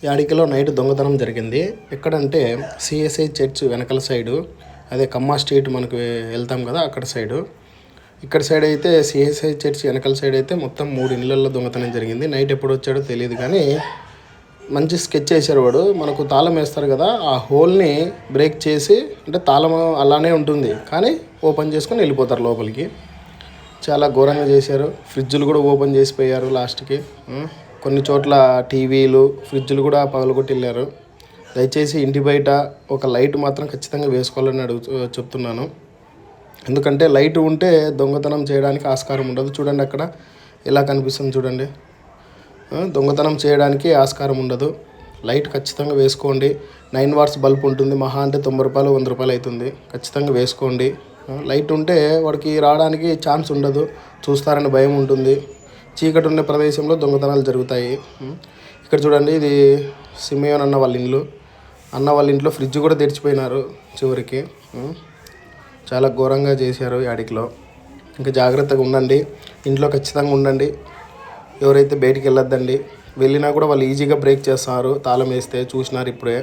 యాడికలో night దొంగతనం జరిగింది. ఎక్కడంటే సిఎస్ఐ చర్చ్ వెనకాల సైడు, అదే కమ్మా స్ట్రీట్ మనకు వెళ్తాం కదా అక్కడ సైడు. ఇక్కడ సైడ్ అయితే సిఎస్ఐ చర్చ్ వెనకాల సైడ్ అయితే మొత్తం 3 ఇళ్ళల్లో దొంగతనం జరిగింది. నైట్ ఎప్పుడు వచ్చాడో తెలియదు కానీ మంచి స్కెచ్ వేసారు వాడు. మనకు తాళం వేస్తారు కదా, ఆ హోల్ని బ్రేక్ చేసి, అంటే తాళం అలానే ఉంటుంది కానీ ఓపెన్ చేసుకొని వెళ్ళిపోతారు లోపలికి. చాలా ఘోరంగా చేశారు. ఫ్రిడ్జ్లు కూడా ఓపెన్ చేసిపోయారు లాస్ట్కి. కొన్ని చోట్ల టీవీలు, ఫ్రిడ్జ్లు కూడా పగలగొట్టి వెళ్ళారు. దయచేసి ఇంటి బయట ఒక లైట్ మాత్రం ఖచ్చితంగా వేసుకోవాలని చెప్తున్నాను. ఎందుకంటే లైట్ ఉంటే దొంగతనం చేయడానికి ఆస్కారం ఉండదు. చూడండి అక్కడ ఎలా కనిపిస్తుంది చూడండి. దొంగతనం చేయడానికి ఆస్కారం ఉండదు. లైట్ ఖచ్చితంగా వేసుకోండి. 9 వాట్స్ బల్బ్ ఉంటుంది, మహా అంటే 90 రూపాయలు 100 రూపాయలు అవుతుంది. ఖచ్చితంగా వేసుకోండి. లైట్ ఉంటే వాడికి రావడానికి ఛాన్స్ ఉండదు, చూస్తారని భయం ఉంటుంది. చీకటి ఉన్న ప్రదేశంలో దొంగతనాలు జరుగుతాయి. ఇక్కడ చూడండి, ఇది సిమియోన్ అన్న వాళ్ళ ఇల్లు. అన్న వాళ్ళ ఇంట్లో ఫ్రిడ్జ్ కూడా తెరిచిపోయినారు చివరికి. చాలా ఘోరంగా చేశారు యాడికిలో. ఇంకా జాగ్రత్తగా ఉండండి, ఇంట్లో ఖచ్చితంగా ఉండండి. ఎవరైతే బయటికి వెళ్ళొద్దండి. వెళ్ళినా కూడా వాళ్ళు ఈజీగా బ్రేక్ చేస్తారు తాళం వేస్తే, చూసినారు ఇప్పుడే.